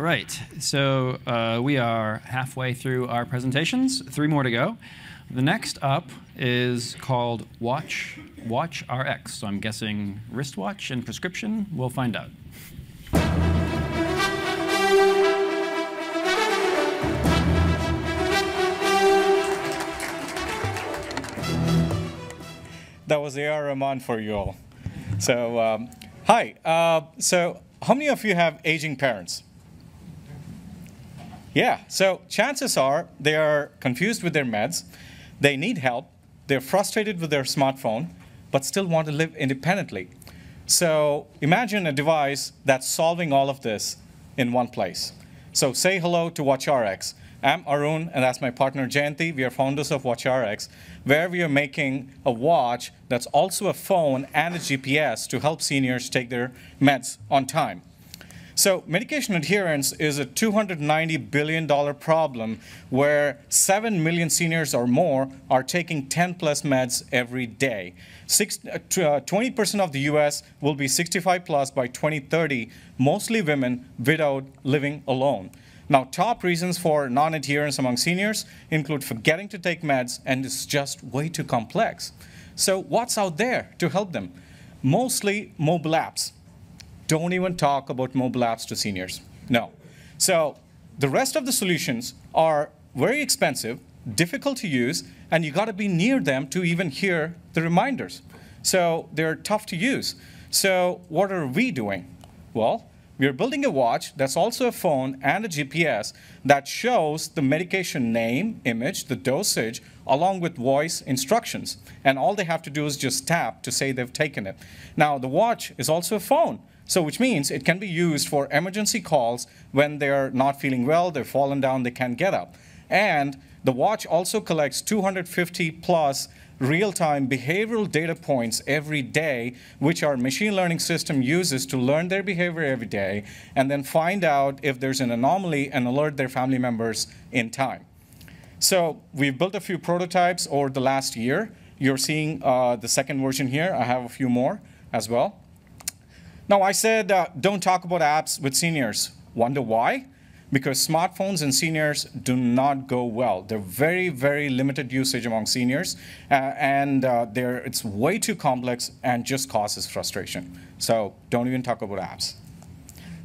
right, so we are halfway through our presentations, 3 more to go. The next up is called WatchRx. So I'm guessing wristwatch and prescription. We'll find out. That was A.R. Rahman for you all. So, hi. So, how many of you have aging parents? Yeah, so chances are they are confused with their meds, they need help, they're frustrated with their smartphone, but still want to live independently. So imagine a device that's solving all of this in one place. So say hello to WatchRx. I'm Arun, and that's my partner Jayanti. We are founders of WatchRx, where we are making a watch that's also a phone and a GPS to help seniors take their meds on time. So medication adherence is a $290 billion problem where 7 million seniors or more are taking 10 plus meds every day. 20% of the US will be 65 plus by 2030, mostly women, widowed, living alone. Now, top reasons for non-adherence among seniors include forgetting to take meds, and it's just way too complex. So what's out there to help them? Mostly mobile apps. Don't even talk about mobile apps to seniors. No. So the rest of the solutions are very expensive, difficult to use, and you got to be near them to even hear the reminders. So they're tough to use. So what are we doing? Well, we're building a watch that's also a phone and a GPS that shows the medication name, image, the dosage, along with voice instructions. And all they have to do is just tap to say they've taken it. Now, the watch is also a phone. So which means it can be used for emergency calls when they're not feeling well, they've fallen down, they can't get up. And the watch also collects 250 plus real-time behavioral data points every day, which our machine learning system uses to learn their behavior every day, and then find out if there's an anomaly and alert their family members in time. So we've built a few prototypes over the last year. You're seeing the second version here. I have a few more as well. Now, I said don't talk about apps with seniors. Wonder why? Because smartphones and seniors do not go well. They're very, very limited usage among seniors, and it's way too complex and just causes frustration. So don't even talk about apps.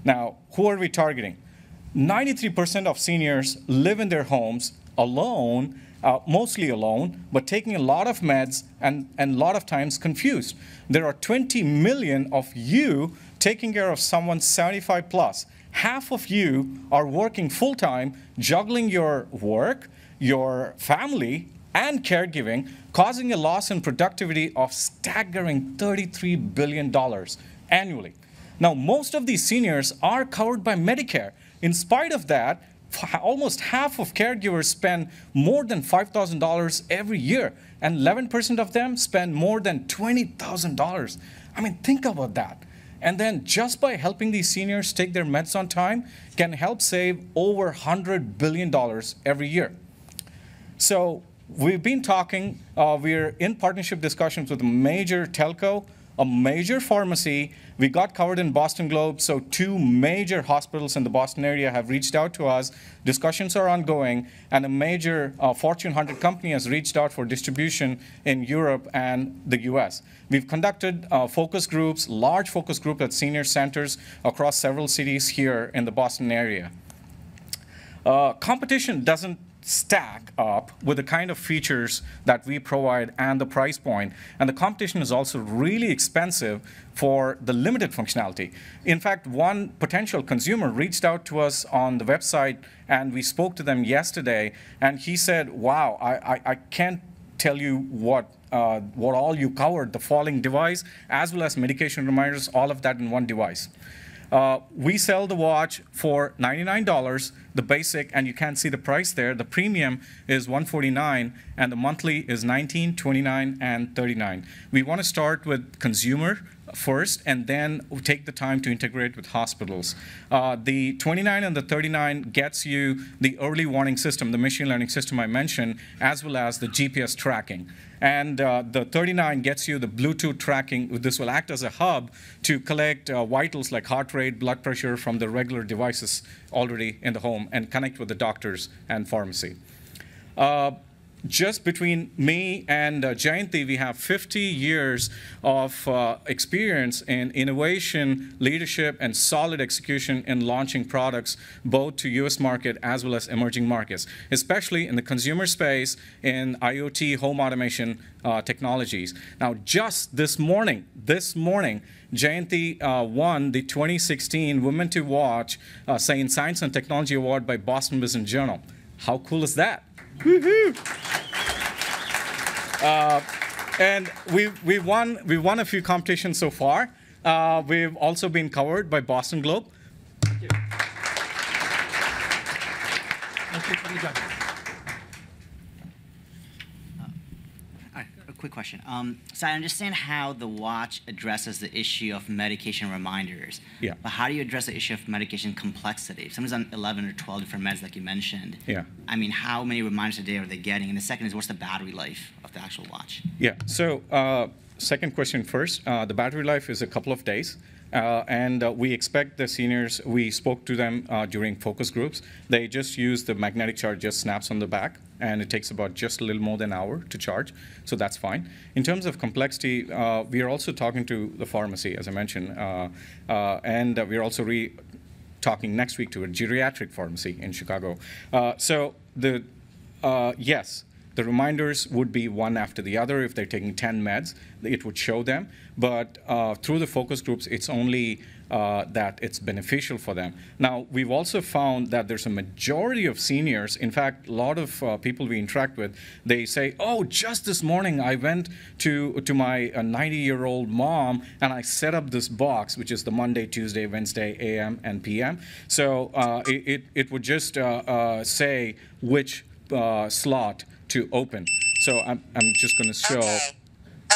Now, who are we targeting? 93% of seniors live in their homes alone, mostly alone, but taking a lot of meds and a lot of times confused. There are 20 million of you taking care of someone 75 plus. Half of you are working full-time, juggling your work, your family, and caregiving, causing a loss in productivity of staggering $33 billion annually. Now, most of these seniors are covered by Medicare. In spite of that, almost half of caregivers spend more than $5,000 every year, and 11% of them spend more than $20,000. I mean, think about that. And then just by helping these seniors take their meds on time can help save over $100 billion every year. So we've been talking, we're in partnership discussions with a major telco, a major pharmacy. We got covered in Boston Globe, so 2 major hospitals in the Boston area have reached out to us. Discussions are ongoing, and a major Fortune 100 company has reached out for distribution in Europe and the US. We've conducted focus groups, large focus group at senior centers across several cities here in the Boston area. Competition doesn't stack up with the kind of features that we provide and the price point. And the competition is also really expensive for the limited functionality. In fact, one potential consumer reached out to us on the website, and we spoke to them yesterday, and he said, wow, I can't tell you what all you covered, the falling device, as well as medication reminders, all of that in one device. We sell the watch for $99, the basic, and you can't see the price there. The premium is $149, and the monthly is $19, $29, and $39. We want to start with consumer first, and then take the time to integrate with hospitals. The 29 and the 39 gets you the early warning system, the machine learning system I mentioned, as well as the GPS tracking. And the 39 gets you the Bluetooth tracking. This will act as a hub to collect vitals like heart rate, blood pressure from the regular devices already in the home and connect with the doctors and pharmacy. Just between me and Jayanti, we have 50 years of experience in innovation, leadership, and solid execution in launching products both to US market as well as emerging markets, especially in the consumer space, in IoT, home automation technologies. Now, just this morning, Jayanti won the 2016 Women to Watch Science and Technology Award by Boston Business Journal. How cool is that? Woohoo! And we won a few competitions so far. We've also been covered by Boston Globe. Thank you. Thank you. A quick question. So I understand how the watch addresses the issue of medication reminders. Yeah. But how do you address the issue of medication complexity? If someone's on 11 or 12 different meds, like you mentioned. Yeah. I mean, how many reminders a day are they getting? And the second is, what's the battery life of the actual watch? Yeah. So second question first. The battery life is a couple of days. And we expect the seniors, we spoke to them during focus groups. They just use the magnetic charge, just snaps on the back, and it takes about just a little more than an hour to charge, so that's fine. In terms of complexity, we are also talking to the pharmacy, as I mentioned, and we are also talking next week to a geriatric pharmacy in Chicago. Yes, the reminders would be one after the other. If they're taking 10 meds, it would show them. But through the focus groups, it's only that it's beneficial for them. Now, we've also found that there's a majority of seniors, in fact, a lot of people we interact with, they say, oh, just this morning I went to my 90-year-old mom and I set up this box, which is the Monday, Tuesday, Wednesday, AM and PM. So it would just say which slot to open. So I'm just going to show.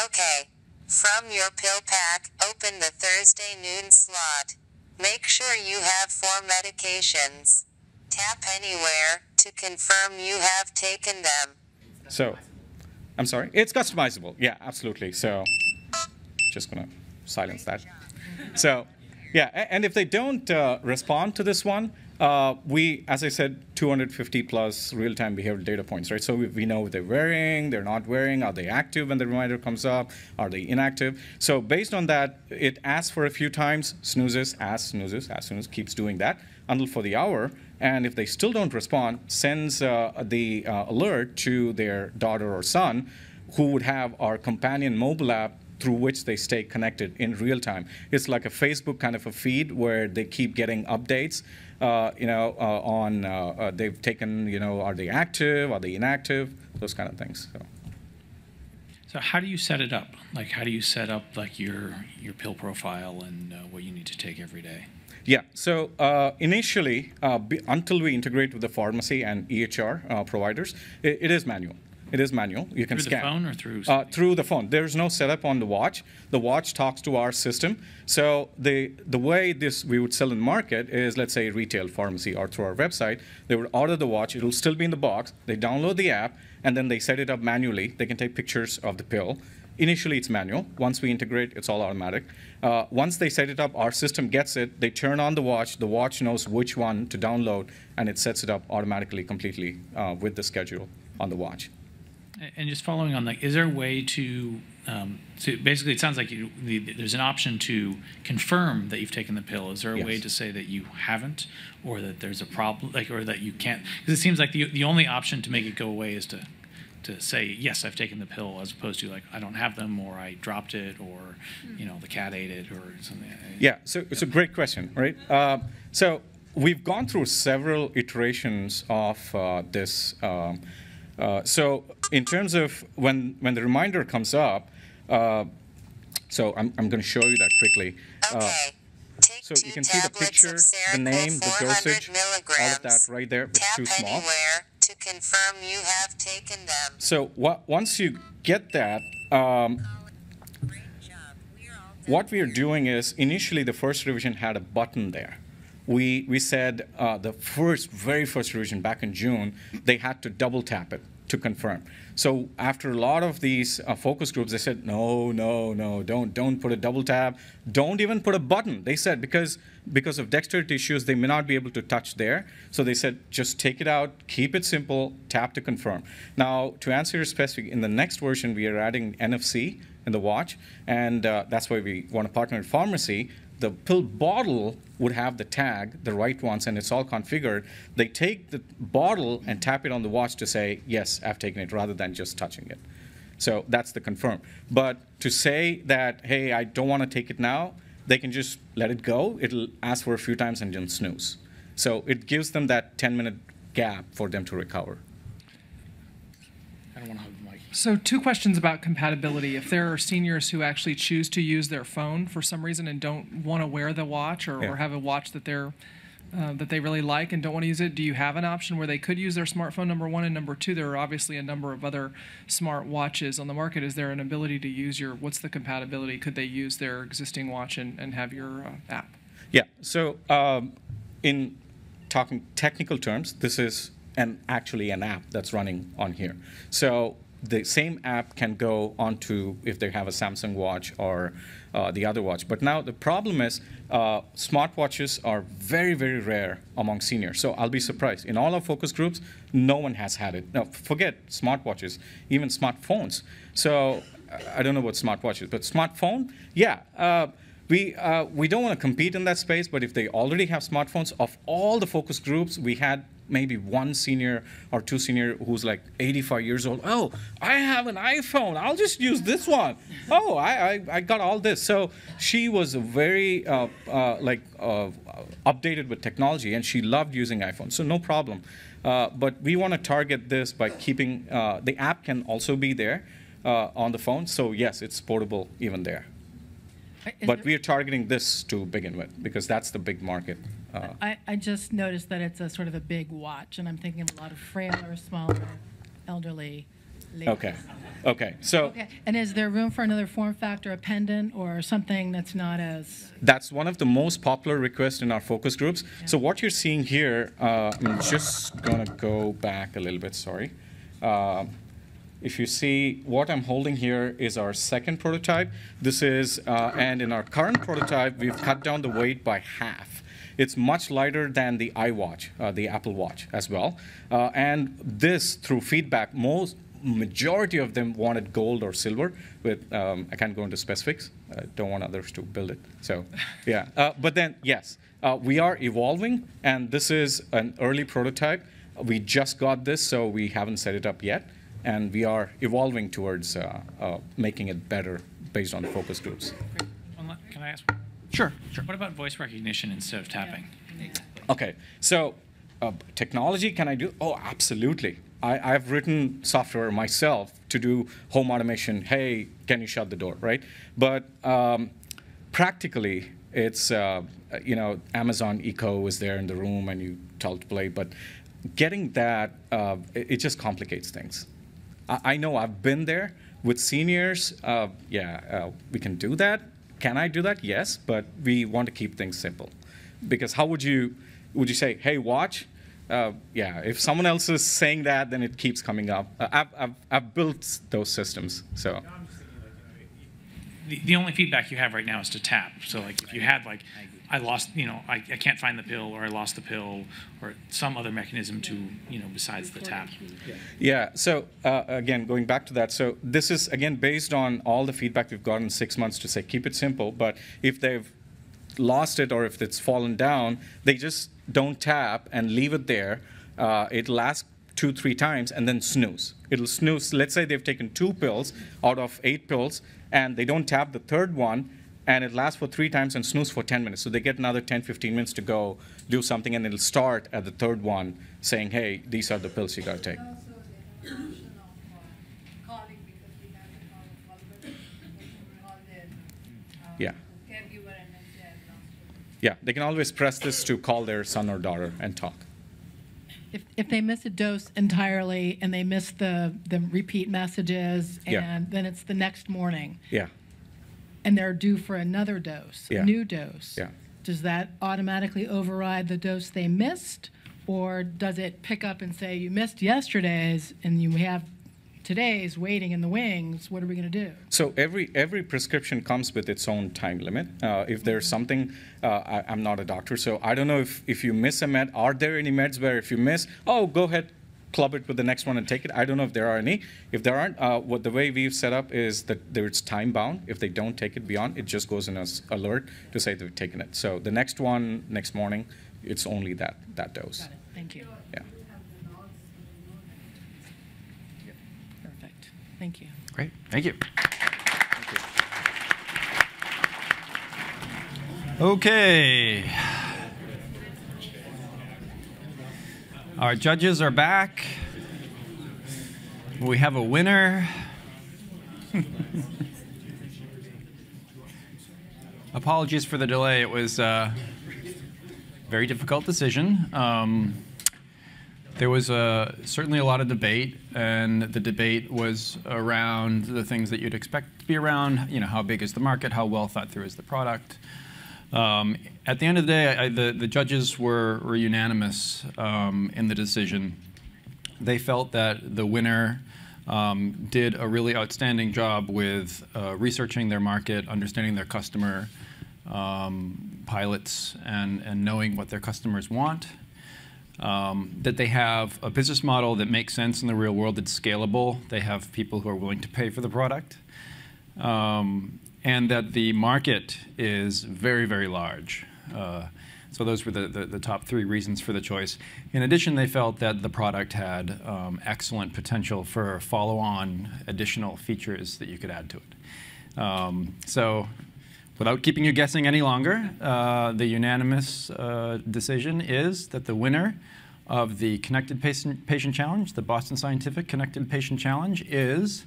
Okay. From your pill pack, open the Thursday noon slot. Make sure you have 4 medications. Tap anywhere to confirm you have taken them. So, I'm sorry. It's customizable. Yeah, absolutely. So, just going to silence that. So, yeah, and if they don't respond to this one, we, as I said, 250 plus real-time behavioral data points, right? So we know if they're wearing, they're not wearing, are they active when the reminder comes up, are they inactive? So based on that, it asks for a few times, snoozes, snoozes, keeps doing that until for the hour. And if they still don't respond, sends the alert to their daughter or son, who would have our companion mobile app through which they stay connected in real time. It's like a Facebook kind of a feed where they keep getting updates, they've taken, are they active, are they inactive, those kind of things. So how do you set it up? Like, how do you set up like your pill profile and what you need to take every day? Yeah, so initially, until we integrate with the pharmacy and EHR providers, it is manual. It is manual. You can scan. Through the phone or through? Through the phone. There's no setup on the watch. The watch talks to our system. So the way this we would sell in the market is, let's say, retail pharmacy or through our website. They would order the watch. It'll still be in the box. They download the app, and then they set it up manually. They can take pictures of the pill. Initially, it's manual. Once we integrate, it's all automatic. Once they set it up, our system gets it. They turn on the watch. The watch knows which one to download, and it sets it up automatically, completely with the schedule on the watch. And just following on that, is there a way to basically, it sounds like there's an option to confirm that you've taken the pill. Is there a way to say that you haven't, or that there's a problem, or that you can't? Because it seems like the only option to make it go away is to say, yes, I've taken the pill, as opposed to like, I don't have them, or I dropped it, or the cat ate it, or something. Yeah, so it's a great question, right? So we've gone through several iterations of this. So in terms of when the reminder comes up, so I'm going to show you that quickly. So you can see the picture, the name, the dosage, all of that right there. It's too small. Anywhere to confirm you have taken them. So once you get that, what we are doing is, initially the first revision had a button there. We said the very first revision back in June, they had to double tap it to confirm. So after a lot of these focus groups, they said, no, don't put a double tap, don't even put a button. They said because of dexterity issues, they may not be able to touch there. So they said, just take it out, keep it simple, tap to confirm. Now, to answer your specific, in the next version, we are adding NFC in the watch, and that's why we want to partner with pharmacy. The pill bottle would have the tag, the right ones, and it's all configured. They take the bottle and tap it on the watch to say, yes, I've taken it, rather than just touching it. So that's the confirm. But to say that, hey, I don't want to take it now, they can just let it go. It'll ask for a few times and then snooze. So it gives them that 10-minute gap for them to recover. I don't want to hug the mic. So 2 questions about compatibility. If there are seniors who actually choose to use their phone for some reason and don't want to wear the watch, or have a watch that they really like and don't want to use it, do you have an option where they could use their smartphone, number 1? And number 2, there are obviously a number of other smart watches on the market. Is there an ability to use what's the compatibility? Could they use their existing watch and have your app? Yeah, so in talking technical terms, this is actually an app that's running on here. So the same app can go onto if they have a Samsung watch or the other watch. But now the problem is smartwatches are very, very rare among seniors. So I'll be surprised. In all our focus groups, no one has had it. Now, forget smartwatches, even smartphones. So I don't know what smartwatches, but smartphone, yeah. We don't want to compete in that space, but if they already have smartphones, of all the focus groups, we had maybe 1 senior or 2 senior who's like 85 years old. Oh, I have an iPhone. I'll just use this one. Oh, I got all this. So she was very updated with technology, and she loved using iPhone. So no problem. But we want to target this by keeping the app can also be there on the phone. So yes, it's portable even there. But we are targeting this to begin with because that's the big market. I just noticed that it's a sort of a big watch, and I'm thinking of a lot of frailer, smaller, elderly ladies. Okay. So. Okay. And is there room for another form factor, a pendant, or something that's not as? That's one of the most popular requests in our focus groups. Yeah. So what you're seeing here, I'm just gonna go back a little bit. Sorry. If you see, what I'm holding here is our second prototype. This is, and in our current prototype, we've cut down the weight by half. It's much lighter than the iWatch, the Apple Watch as well. And this, through feedback, majority of them wanted gold or silver. With I can't go into specifics. I don't want others to build it. So, yeah. But then, yes, we are evolving, and this is an early prototype. We just got this, so we haven't set it up yet. And we are evolving towards making it better based on focus groups. Can I ask? Sure. What about voice recognition instead of tapping? Yeah, exactly. Okay, so technology, can I do? Oh, absolutely. I've written software myself to do home automation. Hey, can you shut the door, right? But practically, it's, Amazon Echo is there in the room and you tell it to play. But getting that, it just complicates things. I know I've been there with seniors. We can do that. Can I do that? Yes, but we want to keep things simple. Because how would you say, hey, watch? If someone else is saying that, then it keeps coming up. I've built those systems, so. The only feedback you have right now is to tap. So like if you had like, I lost, I can't find the pill, or I lost the pill, or some other mechanism to, besides the tap. Yeah, so again, going back to that, so this is, again, based on all the feedback we've gotten in 6 months to say, keep it simple, but if they've lost it or if it's fallen down, they just don't tap and leave it there. It'll ask 2-3 times and then snooze. It'll snooze. Let's say they've taken 2 pills out of 8 pills, and they don't tap the third one, and it lasts for 3 times and snooze for 10 minutes. So they get another 10-15 minutes to go do something, and it'll start at the third one saying, hey, these are the pills you got to take. Yeah. Yeah, they can always press this to call their son or daughter and talk. If they miss a dose entirely and they miss the repeat messages, and then it's the next morning. Yeah. and they're due for another dose, Yeah. a new dose, Yeah. does that automatically override the dose they missed? Or does it pick up and say, you missed yesterday's and you have today's waiting in the wings, what are we going to do? So every prescription comes with its own time limit. If there's something, I'm not a doctor, so I don't know if you miss a med, are there any meds where if you miss, oh, go ahead, club it with the next one and take it? I don't know if there are any. If there aren't, what the way we've set up is that it's time bound. If they don't take it beyond, it just goes in as alert to say they've taken it. So the next one, next morning, it's only that dose. Got it. Thank you. Yeah. Perfect. Thank you. Great. Thank you. Okay. Our judges are back. We have a winner. Apologies for the delay. It was a very difficult decision. There was certainly a lot of debate, and the debate was around the things that you'd expect to be around. You know, how big is the market? How well thought through is the product? At the end of the day, the judges were unanimous in the decision. They felt that the winner did a really outstanding job with researching their market, understanding their customer pilots, and knowing what their customers want. That they have a business model that makes sense in the real world, that's scalable. They have people who are willing to pay for the product. And that the market is very, very large. So those were the top three reasons for the choice. In addition, they felt that the product had excellent potential for follow-on additional features that you could add to it. So without keeping you guessing any longer, the unanimous decision is that the winner of the Connected Patient Challenge, the Boston Scientific Connected Patient Challenge, is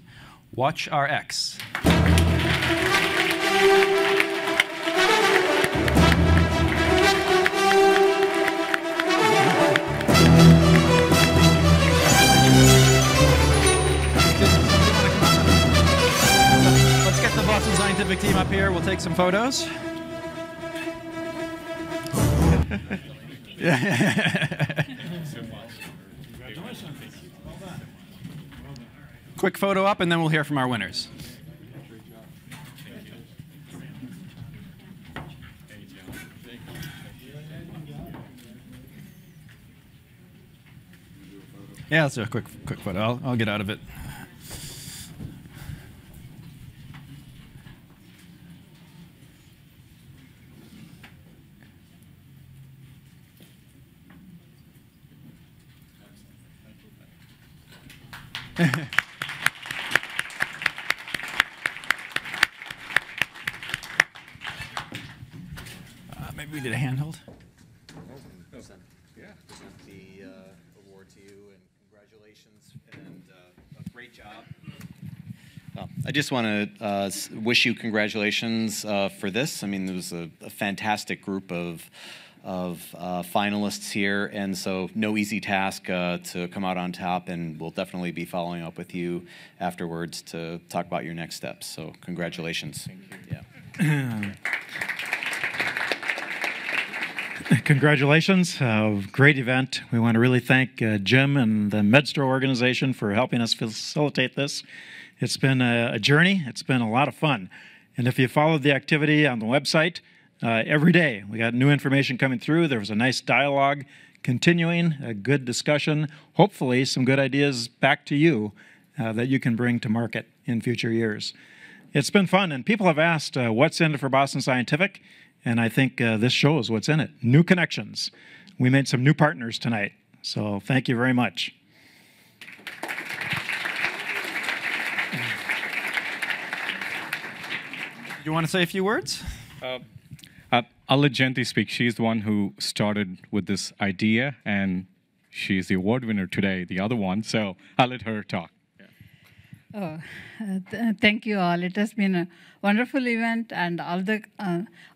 WatchRx. Let's get the Boston Scientific team up here. We'll take some photos. Quick photo up, and then we'll hear from our winners. Yeah, let's do a quick photo. I'll get out of it. Maybe we did a handhold. Yeah, present the award to you, and congratulations, and a great job. I just want to wish you congratulations for this. I mean, there was a fantastic group of finalists here, and so no easy task to come out on top, and we'll definitely be following up with you afterwards to talk about your next steps. So congratulations. Thank you. Yeah. Congratulations. Great event. We want to really thank Jim and the MedStore organization for helping us facilitate this. It's been a journey. It's been a lot of fun. And if you followed the activity on the website, every day we got new information coming through. There was a nice dialogue continuing, a good discussion, hopefully some good ideas back to you that you can bring to market in future years. It's been fun, and people have asked what's in it for Boston Scientific. And I think this shows what's in it. New connections. We made some new partners tonight. So thank you very much. You want to say a few words? I'll let Jayanti speak. She's the one who started with this idea, and she's the award winner today, the other one. So I'll let her talk. Thank you all. It has been a wonderful event, and all the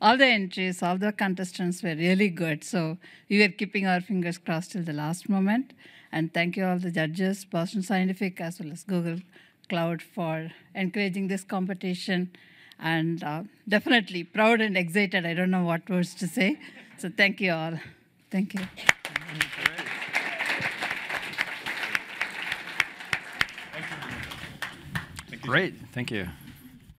entries, all the contestants were really good. So we were keeping our fingers crossed till the last moment. And thank you all the judges, Boston Scientific, as well as Google Cloud for encouraging this competition. and definitely proud and excited. I don't know what words to say. So thank you all. Thank you. Great. Thank you.